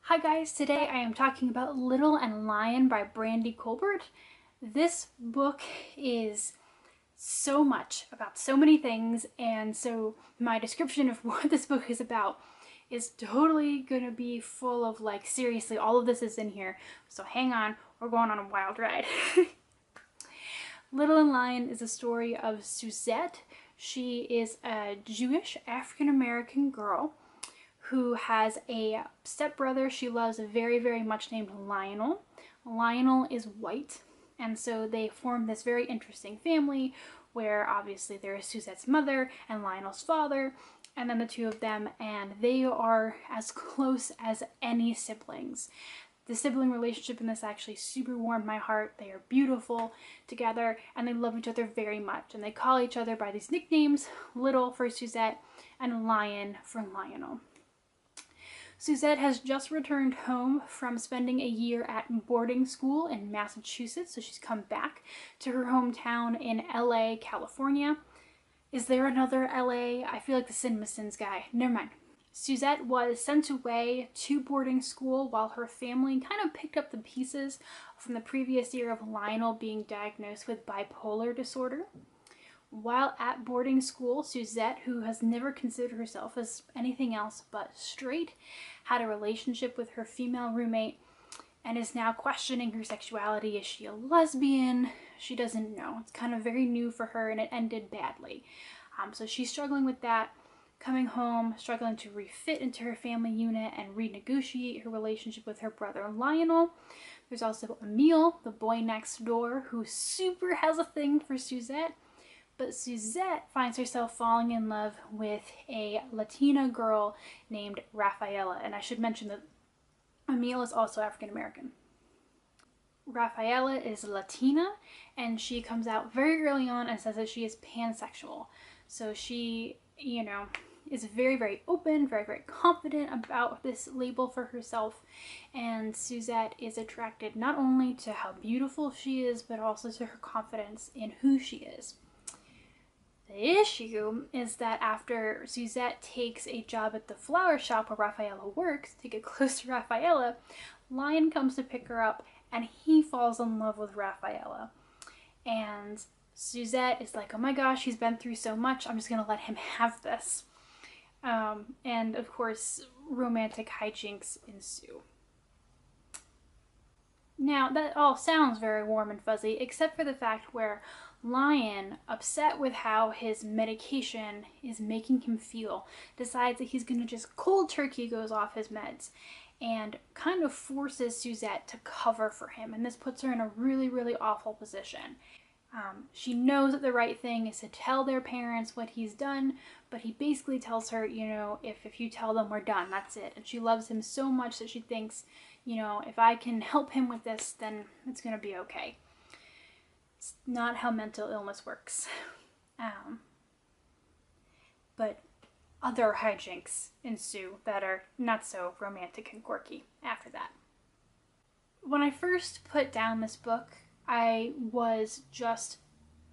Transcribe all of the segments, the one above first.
Hi guys, today I am talking about Little and Lion by Brandy Colbert. This book is so much about so many things, and so my description of what this book is about is totally gonna be full of like, seriously, all of this is in here, so hang on, we're going on a wild ride. Little and Lion is a story of Suzette. She is a Jewish African-American girl who has a stepbrother she loves very, very much named Lionel. Lionel is white, and so they form this very interesting family where obviously there is Suzette's mother and Lionel's father, and then the two of them, and they are as close as any siblings. The sibling relationship in this actually super warmed my heart. They are beautiful together and they love each other very much, and they call each other by these nicknames: Little for Suzette and Lion for Lionel. Suzette has just returned home from spending a year at boarding school in Massachusetts, so she's come back to her hometown in LA, California. Is there another LA? I feel like the Cinema Sins guy. Never mind. Suzette was sent away to boarding school while her family kind of picked up the pieces from the previous year of Lionel being diagnosed with bipolar disorder. While at boarding school, Suzette, who has never considered herself as anything else but straight, had a relationship with her female roommate and is now questioning her sexuality. Is she a lesbian? She doesn't know. It's kind of very new for her, and it ended badly. So she's struggling with that, coming home, struggling to refit into her family unit and renegotiate her relationship with her brother Lionel. There's also Emile, the boy next door, who super has a thing for Suzette. But Suzette finds herself falling in love with a Latina girl named Rafaela. And I should mention that Emile is also African American. Rafaela is Latina, and she comes out very early on and says that she is pansexual. So she, is very, very open, very, very confident about this label for herself. And Suzette is attracted not only to how beautiful she is, but also to her confidence in who she is. The issue is that after Suzette takes a job at the flower shop where Rafaela works to get close to Rafaela, Lion comes to pick her up and he falls in love with Rafaela. And Suzette is like, oh my gosh, he's been through so much, I'm just gonna let him have this. And of course, romantic hijinks ensue. Now, that all sounds very warm and fuzzy, except for the fact where Lion, upset with how his medication is making him feel, decides that he's going to just cold turkey goes off his meds and kind of forces Suzette to cover for him. And this puts her in a really, really awful position. She knows that the right thing is to tell their parents what he's done, but he basically tells her, if you tell them, we're done, that's it. And she loves him so much that she thinks, if I can help him with this, then it's going to be okay. It's not how mental illness works. But other hijinks ensue that are not so romantic and quirky after that. When I first put down this book, I was just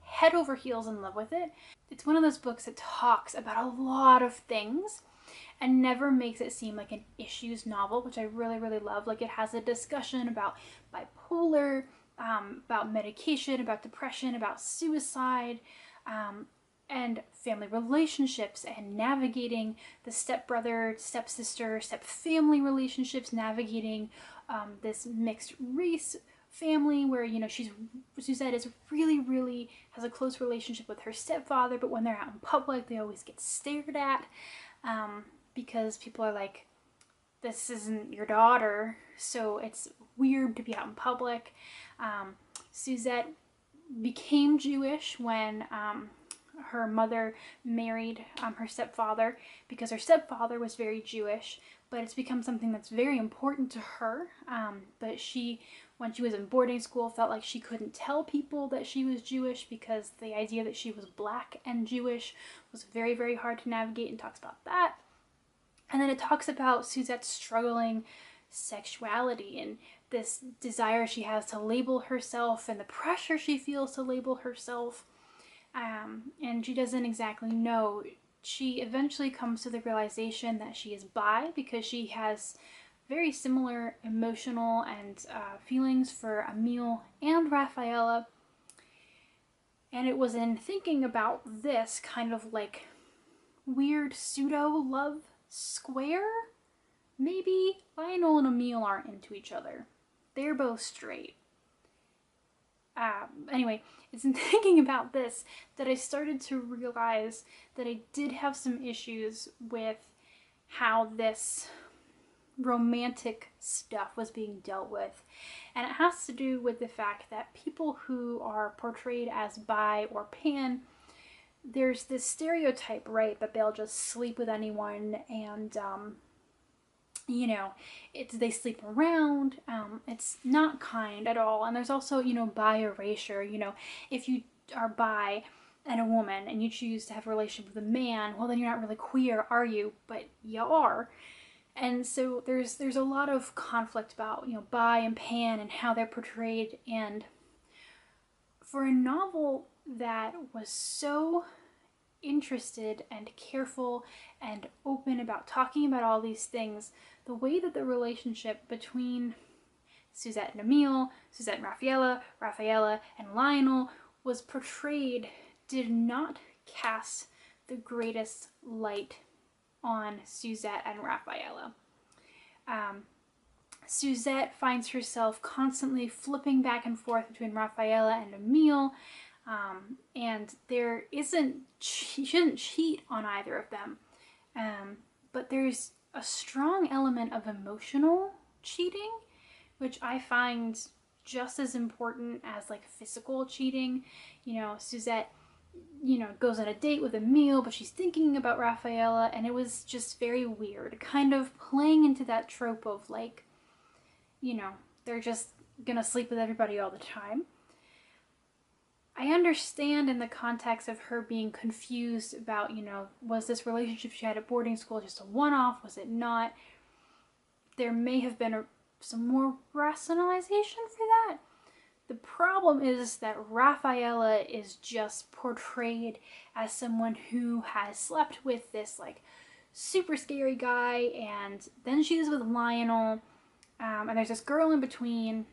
head over heels in love with it. It's one of those books that talks about a lot of things and never makes it seem like an issues novel, which I really, really love. Like, it has a discussion about bipolar, about medication, about depression, about suicide, and family relationships, and navigating the stepbrother, stepsister, stepfamily relationships, navigating this mixed race family where, Suzette is really has a close relationship with her stepfather, but when they're out in public, they always get stared at because people are like, this isn't your daughter, so it's weird to be out in public. Suzette became Jewish when her mother married her stepfather, because her stepfather was very Jewish, but it's become something that's very important to her. But she, when she was in boarding school, felt like she couldn't tell people that she was Jewish because the idea that she was black and Jewish was very, very hard to navigate, and talks about that. And then it talks about Suzette's struggling sexuality and this desire she has to label herself and the pressure she feels to label herself. And she doesn't exactly know. She eventually comes to the realization that she is bi because she has very similar emotional and feelings for Emile and Rafaela. And it was in thinking about this kind of like weird pseudo love square. Maybe Lionel and Emile aren't into each other. They're both straight. Anyway, it's in thinking about this that I started to realize that I did have some issues with how this romantic stuff was being dealt with. And it has to do with the fact that people who are portrayed as bi or pan, there's this stereotype, right, that they'll just sleep with anyone and, you know, they sleep around. It's not kind at all. And there's also, you know, bi erasure. You know, if you are bi and a woman and you choose to have a relationship with a man, well, then you're not really queer, are you? But you are. And so there's a lot of conflict about, you know, bi and pan and how they're portrayed. And for a novel that was so interested and careful and open about talking about all these things, the way that the relationship between Suzette and Emile, Suzette and Rafaela and Lionel was portrayed did not cast the greatest light on Suzette and Rafaela. Suzette finds herself constantly flipping back and forth between Rafaela and Emile, and she shouldn't cheat on either of them, but there's a strong element of emotional cheating, which I find just as important as like physical cheating. You know, Suzette, you know, goes on a date with Emile, but she's thinking about Rafaela, and it was just very weird, kind of playing into that trope of like, you know, they're just gonna sleep with everybody all the time. I understand in the context of her being confused about, you know, was this relationship she had at boarding school just a one-off? Was it not? There may have been some more rationalization for that. The problem is that Rafaela is just portrayed as someone who has slept with this like super scary guy, and then she's with Lionel, and there's this girl in between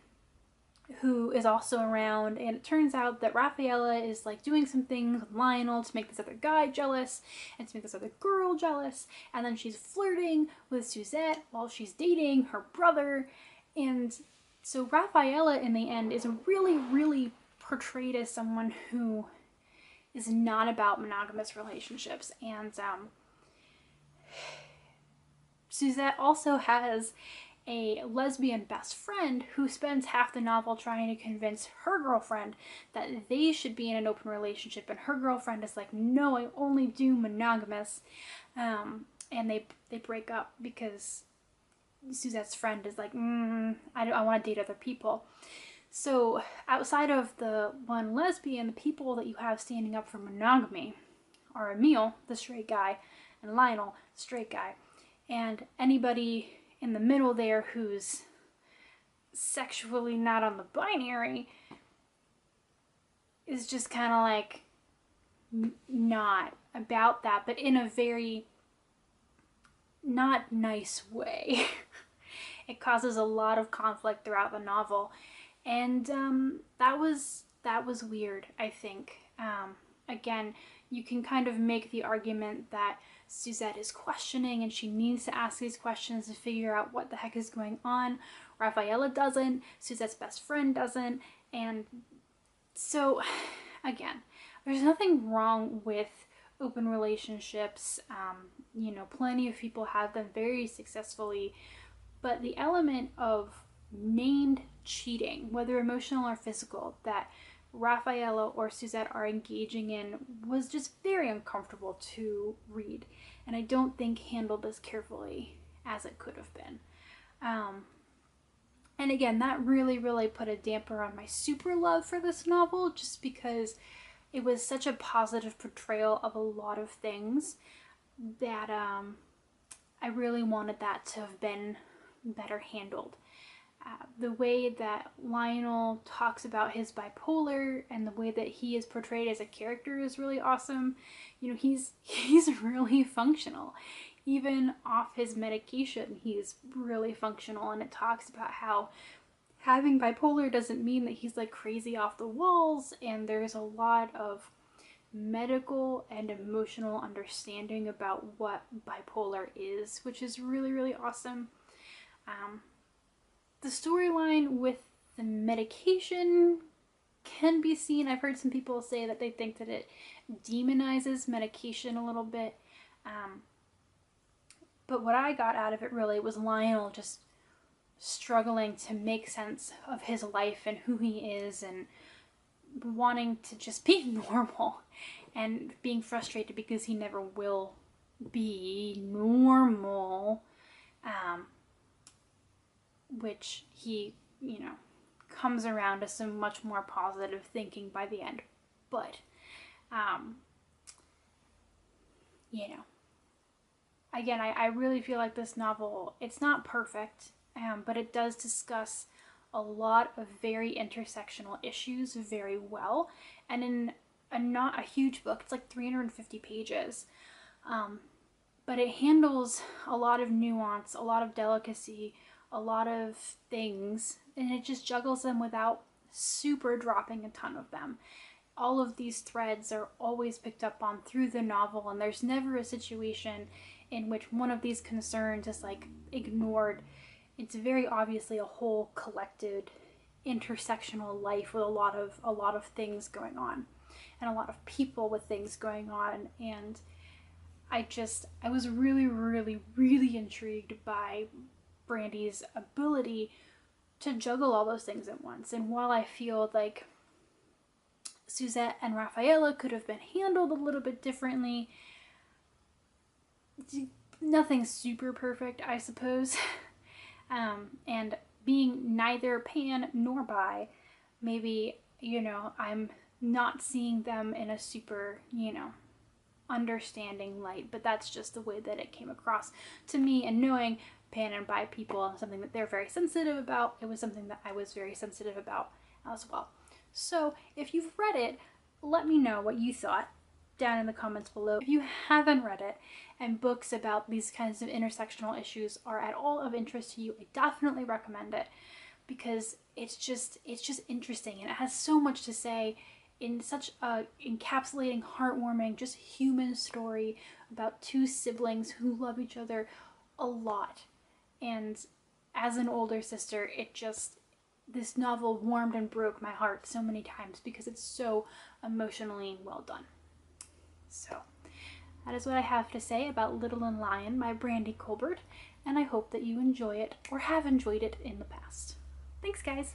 who is also around, and it turns out that Rafaela is like doing some things with Lionel to make this other guy jealous and to make this other girl jealous, and then she's flirting with Suzette while she's dating her brother. And so Rafaela in the end is really, really portrayed as someone who is not about monogamous relationships. And Suzette also has a lesbian best friend who spends half the novel trying to convince her girlfriend that they should be in an open relationship, and her girlfriend is like, no, I only do monogamous. And they break up because Suzette's friend is like, I want to date other people. So outside of the one lesbian, the people that you have standing up for monogamy are Emile, the straight guy, and Lionel, the straight guy. And anybody in the middle there who's sexually not on the binary is just kind of like not about that, but in a very not nice way. It causes a lot of conflict throughout the novel, and that was weird, I think. Again, you can kind of make the argument that Suzette is questioning and she needs to ask these questions to figure out what the heck is going on. Rafaela doesn't, Suzette's best friend doesn't, and so again, there's nothing wrong with open relationships. You know, plenty of people have them very successfully, but the element of named cheating, whether emotional or physical, that Rafaela or Suzette are engaging in was just very uncomfortable to read, and I don't think handled as carefully as it could have been. And again, that really, really put a damper on my super love for this novel, just because it was such a positive portrayal of a lot of things that I really wanted that to have been better handled. The way that Lionel talks about his bipolar and the way that he is portrayed as a character is really awesome. You know, he's really functional. even off his medication, he's really functional. And it talks about how having bipolar doesn't mean that he's like crazy off the walls, and there's a lot of medical and emotional understanding about what bipolar is, which is really, really awesome. The storyline with the medication can be seen. I've heard some people say that they think that it demonizes medication a little bit. But what I got out of it really was Lionel just struggling to make sense of his life and who he is, and wanting to just be normal, and being frustrated because he never will be normal, which he, you know, comes around to some much more positive thinking by the end. But, you know, again, I really feel like this novel, it's not perfect, but it does discuss a lot of very intersectional issues very well, and in not a huge book. It's like 350 pages, but it handles a lot of nuance, a lot of delicacy, a lot of things, and it just juggles them without super dropping a ton of them. All of these threads are always picked up on through the novel, and there's never a situation in which one of these concerns is like ignored. It's very obviously a whole collected intersectional life with a lot of things going on, and a lot of people with things going on. And I was really, really, really intrigued by Brandy's ability to juggle all those things at once. And while I feel like Suzette and Rafaela could have been handled a little bit differently, nothing super perfect, I suppose. And being neither pan nor bi, maybe, you know, I'm not seeing them in a super, you know, understanding light, but that's just the way that it came across to me. And knowing pan and bi people, something that they're very sensitive about, it was something that I was very sensitive about as well. So if you've read it, let me know what you thought down in the comments below. If you haven't read it, and books about these kinds of intersectional issues are at all of interest to you, I definitely recommend it, because it's just interesting, and it has so much to say in such a encapsulating, heartwarming, just human story about two siblings who love each other a lot. And as an older sister, this novel warmed and broke my heart so many times because it's so emotionally well done. So that is what I have to say about Little and Lion by Brandy Colbert, and I hope that you enjoy it or have enjoyed it in the past. Thanks, guys!